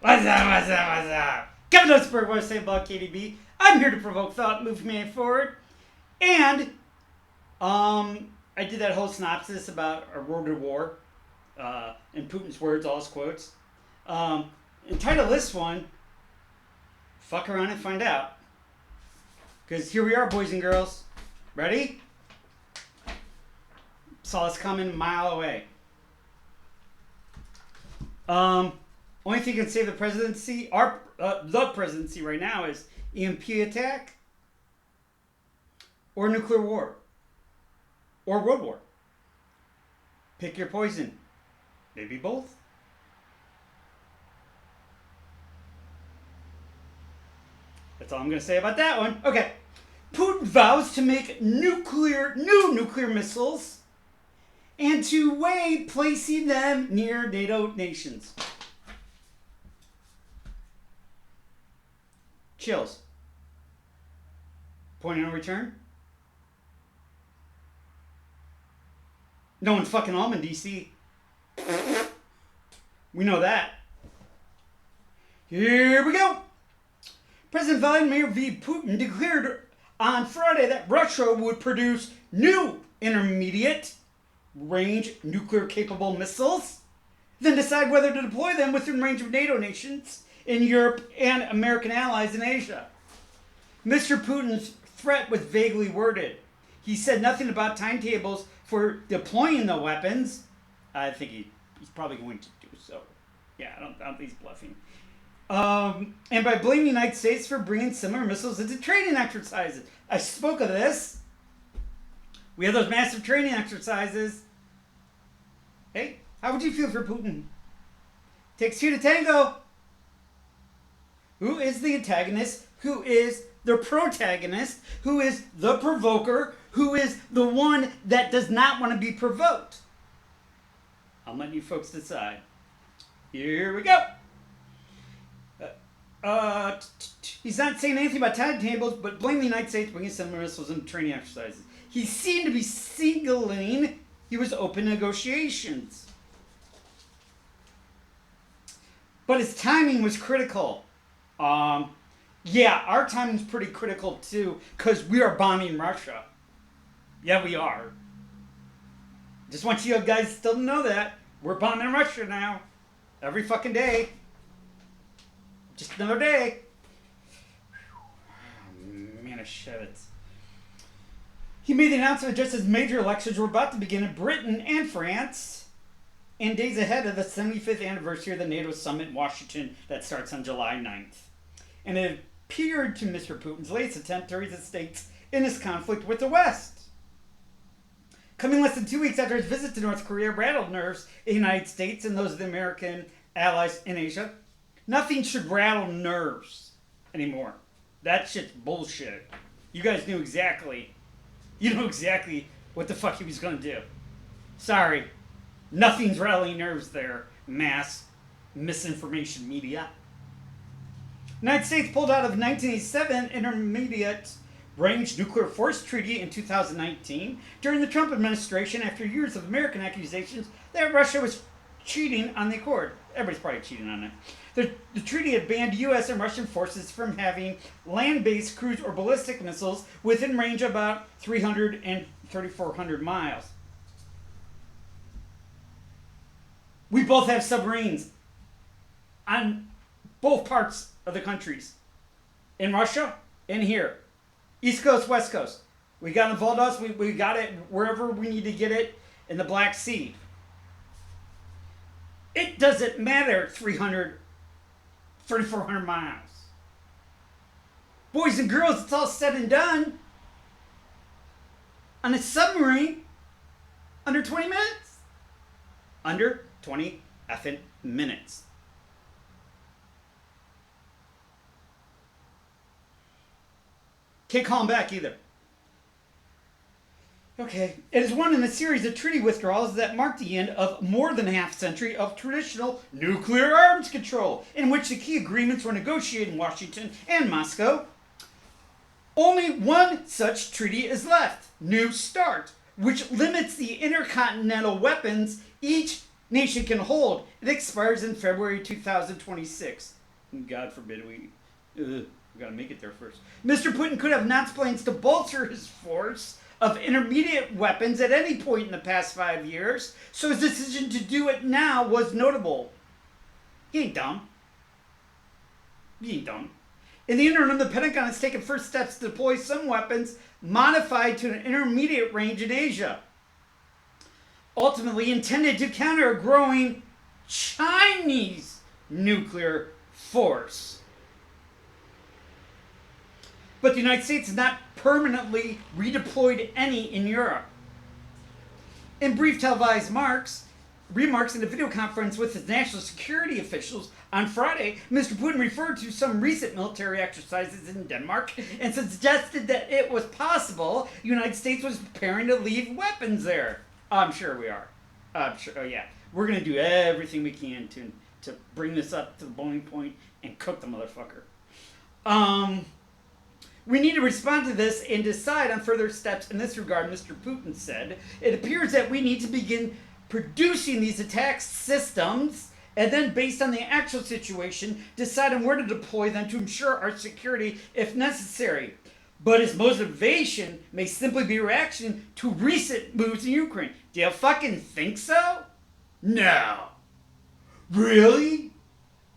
What's up, what's up, what's up? Kevin Berg, what I say about KDB. I'm here to provoke thought, move man forward. And, I did that whole synopsis about a world war, in Putin's words, all his quotes. Entitled this one, Fuck Around and Find Out. Because here we are, boys and girls. Ready? Saw us coming a mile away. Only thing can save the presidency, the presidency right now is EMP attack or nuclear war or world war. Pick your poison. Maybe both. That's all I'm going to say about that one. Okay. Putin vows to make new nuclear missiles and to weigh placing them near NATO nations. Chills. Point of no return? No one's fucking home in DC. We know that. Here we go. President Vladimir V. Putin declared on Friday that Russia would produce new intermediate range nuclear capable missiles, then decide whether to deploy them within range of NATO nations in Europe and American allies in Asia. Mr. Putin's threat was vaguely worded. He said nothing about timetables for deploying the weapons. I think he's probably going to do so. Yeah, I don't think he's bluffing. And by blaming the United States for bringing similar missiles into training exercises. I spoke of this. We have those massive training exercises. Hey, how would you feel for Putin? Takes two to tango. Who is the antagonist? Who is the protagonist? Who is the provoker? Who is the one that does not want to be provoked? I'll let you folks decide. Here we go. He's not saying anything about timetables, but blaming the United States bringing similar missiles into training exercises. He seemed to be signaling he was open negotiations. But his timing was critical. Yeah, our timing's pretty critical too, because we are bombing Russia. Yeah, we are. Just want you guys still to know that. We're bombing Russia now. Every fucking day. Just another day. Man, he made the announcement just as major elections were about to begin in Britain and France, and days ahead of the 75th anniversary of the NATO summit in Washington that starts on July 9th. And it appeared to Mr. Putin's latest attempt to raise the stakes in his conflict with the West. Coming less than 2 weeks after his visit to North Korea rattled nerves in the United States and those of the American allies in Asia. Nothing should rattle nerves anymore. That shit's bullshit. You guys knew exactly. You know exactly what the fuck he was going to do. Sorry. Nothing's rattling nerves there, mass misinformation media. The United States pulled out of the 1987 Intermediate Range Nuclear Force Treaty in 2019 during the Trump administration after years of American accusations that Russia was cheating on the accord. Everybody's probably cheating on it. The treaty had banned U.S. and Russian forces from having land-based cruise or ballistic missiles within range of about 300 and 3,400 miles. We both have submarines on both parts of the countries. In Russia and here. East Coast, West Coast. We got it in Valdos, we got it wherever we need to get it in the Black Sea. It doesn't matter 300, 3,400 miles. Boys and girls, it's all said and done on a submarine under 20 minutes. Under 20 effing minutes. Can't call him back either. Okay. It is one in a series of treaty withdrawals that marked the end of more than a half century of traditional nuclear arms control, in which the key agreements were negotiated in Washington and Moscow. Only one such treaty is left, New START, which limits the intercontinental weapons each nation can hold. It expires in February 2026. God forbid we gotta make it there first. Mr. Putin could have announced plans to bolster his force of intermediate weapons at any point in the past 5 years, so his decision to do it now was notable. He ain't dumb. He ain't dumb. In the interim, the Pentagon has taken first steps to deploy some weapons modified to an intermediate range in Asia, ultimately intended to counter a growing Chinese nuclear force. But the United States has not permanently redeployed any in Europe. In brief televised remarks in a video conference with his national security officials on Friday, Mr. Putin referred to some recent military exercises in Denmark and suggested that it was possible the United States was preparing to leave weapons there. I'm sure we are. I'm sure. Oh yeah, we're gonna do everything we can to bring this up to the boiling point and cook the motherfucker. We need to respond to this and decide on further steps in this regard, Mr. Putin said. It appears that we need to begin producing these attack systems and then, based on the actual situation, decide on where to deploy them to ensure our security if necessary. But his motivation may simply be a reaction to recent moves in Ukraine. Do you fucking think so? No. Really?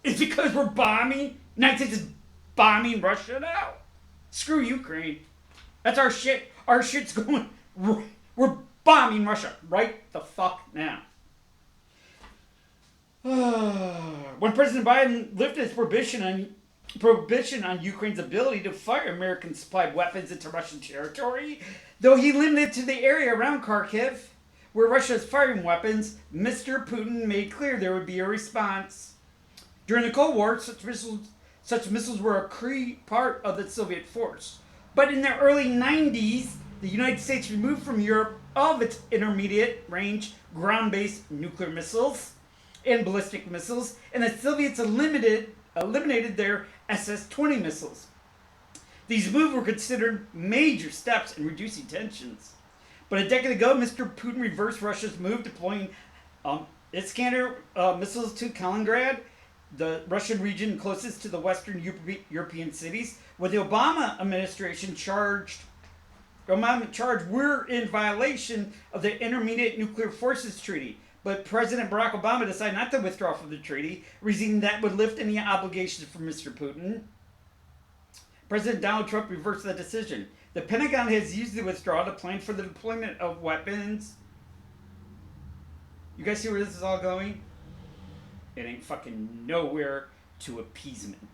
It's because we're bombing? United States is bombing Russia now? Screw Ukraine. That's our shit. Our shit's going... We're bombing Russia right the fuck now. When President Biden lifted his prohibition on Ukraine's ability to fire American-supplied weapons into Russian territory, though he limited it to the area around Kharkiv, where Russia is firing weapons, Mr. Putin made clear there would be a response. During the Cold War, such missiles were a key part of the Soviet force. But in the early 90s, the United States removed from Europe all of its intermediate-range ground-based nuclear missiles and ballistic missiles, and the Soviets eliminated their SS-20 missiles. These moves were considered major steps in reducing tensions. But a decade ago, Mr. Putin reversed Russia's move, deploying Iskander missiles to Kaliningrad, the Russian region closest to the Western European cities, where the Obama administration charged we're in violation of the Intermediate Nuclear Forces Treaty. But President Barack Obama decided not to withdraw from the treaty, reasoning that would lift any obligations from Mr. Putin. President Donald Trump reversed the decision. The Pentagon has used the withdrawal to plan for the deployment of weapons. You guys see where this is all going? It ain't fucking nowhere to appeasement.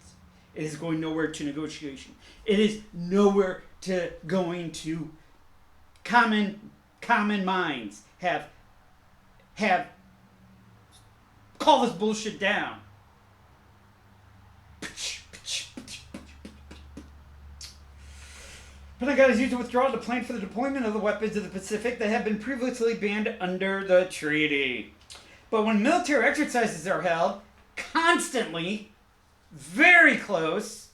It is going nowhere to negotiation. It is nowhere to going to common minds. Have call this bullshit down. Pentagon has used the withdrawal to plan for the deployment of the weapons of the Pacific that have been previously banned under the treaty. But when military exercises are held, constantly, very close,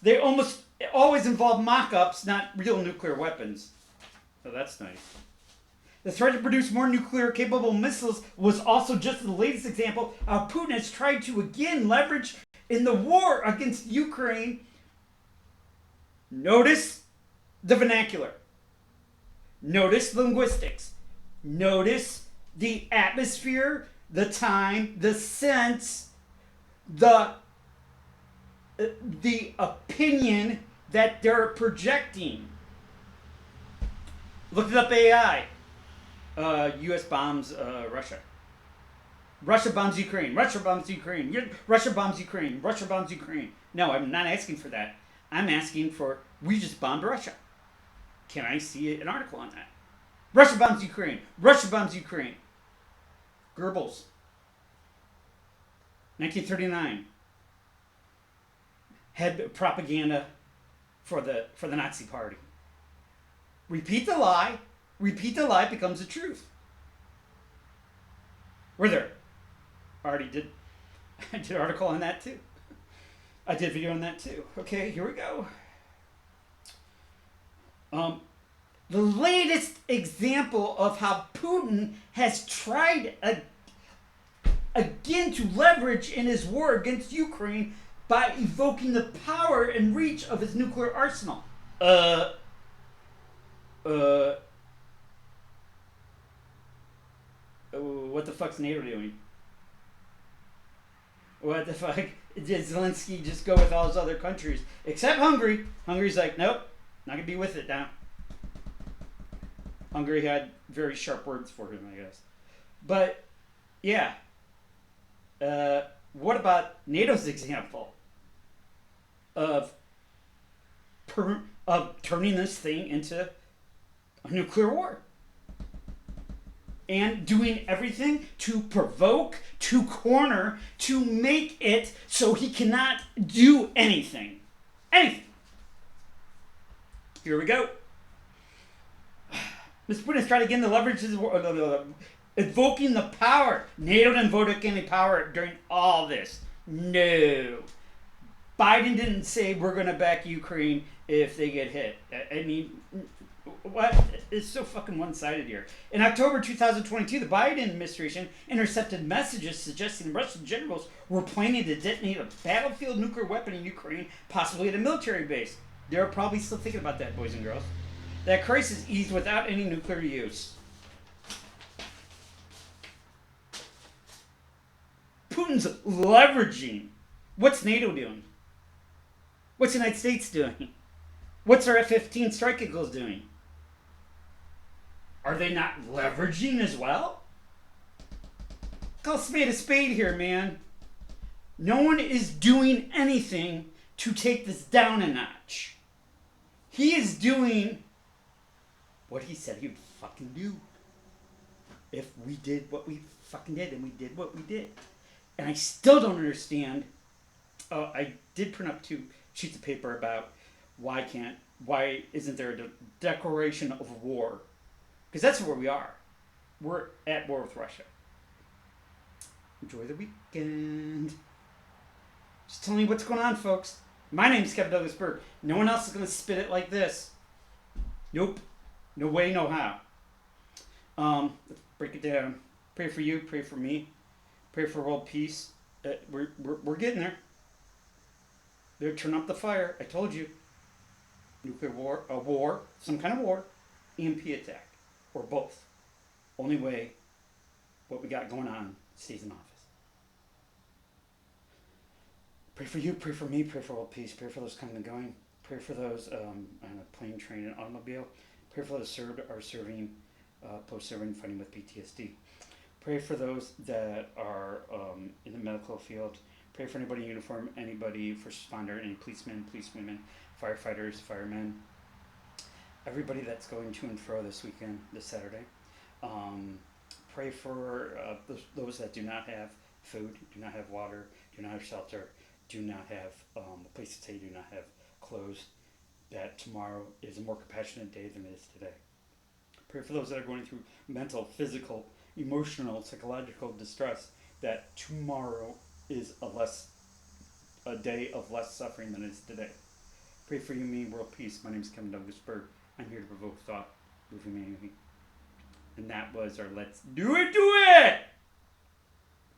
they almost always involve mock-ups, not real nuclear weapons. So that's nice. The threat to produce more nuclear-capable missiles was also just the latest example of Putin has tried to again leverage in the war against Ukraine. Notice the vernacular. Notice the linguistics. Notice the atmosphere, the time, the sense, the opinion that they're projecting. Look it up, AI. U.S. bombs Russia. Russia bombs Ukraine. Russia bombs Ukraine. Russia bombs Ukraine. Russia bombs Ukraine. No, I'm not asking for that. I'm asking for, we just bombed Russia. Can I see an article on that? Russia bombs Ukraine. Russia bombs Ukraine. Goebbels. 1939. Head propaganda for the Nazi Party. Repeat the lie. Repeat the lie becomes the truth. We're there. I did an article on that too. I did a video on that too. Okay, here we go. The latest example of how Putin has tried again to leverage in his war against Ukraine by evoking the power and reach of his nuclear arsenal. What the fuck's NATO doing? What the fuck? Did Zelensky just go with all those other countries? Except Hungary. Hungary's like, nope, not gonna be with it now. Hungary had very sharp words for him, I guess. But, yeah. What about NATO's example of turning this thing into a nuclear war? And doing everything to provoke, to corner, to make it so he cannot do anything. Anything. Here we go. Mr. Putin is trying again to leverage his war, evoking the power. NATO didn't invoke any power during all this. No. Biden didn't say we're going to back Ukraine if they get hit. I mean, what? It's so fucking one-sided here. In October 2022, the Biden administration intercepted messages suggesting Russian generals were planning to detonate a battlefield nuclear weapon in Ukraine, possibly at a military base. They're probably still thinking about that, boys and girls. That crisis eased without any nuclear use. Putin's leveraging. What's NATO doing? What's the United States doing? What's our F-15 strike eagles doing? Are they not leveraging as well? Call spade a spade here, man. No one is doing anything to take this down a notch. He is doing what he said he would fucking do. If we did what we fucking did, and we did what we did. And I still don't understand. I did print up 2 sheets of paper about why isn't there a declaration of war? Because that's where we are. We're at war with Russia. Enjoy the weekend. Just telling you what's going on, folks. My name's Kevin Douglas Berg. No one else is going to spit it like this. Nope. No way, no how. Let's break it down. Pray for you. Pray for me. Pray for world peace. We're getting there. They're turning up the fire. I told you. Nuclear war, a war, some kind of war, EMP attack, or both. Only way what we got going on stays in office. Pray for you, pray for me, pray for world peace, pray for those coming and going, pray for those on a plane, train, and automobile, pray for those serving, post-serving, fighting with PTSD. Pray for those that are in the medical field. Pray for anybody in uniform, anybody, first responder, any policemen, policewomen, firefighters, firemen, everybody that's going to and fro this weekend, this Saturday. Pray for those that do not have food, do not have water, do not have shelter, do not have a place to stay, do not have clothes, that tomorrow is a more compassionate day than it is today. Pray for those that are going through mental, physical, emotional, psychological distress, that tomorrow is a day of less suffering than it is today. Pray for you, me, world peace. My name is Kevin Douglas Berg. I'm here to provoke thought with humanity. And that was our let's do it!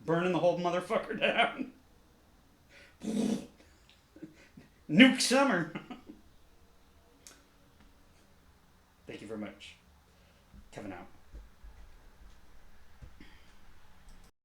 Burning the whole motherfucker down. Nuke summer. Thank you very much. Kevin out.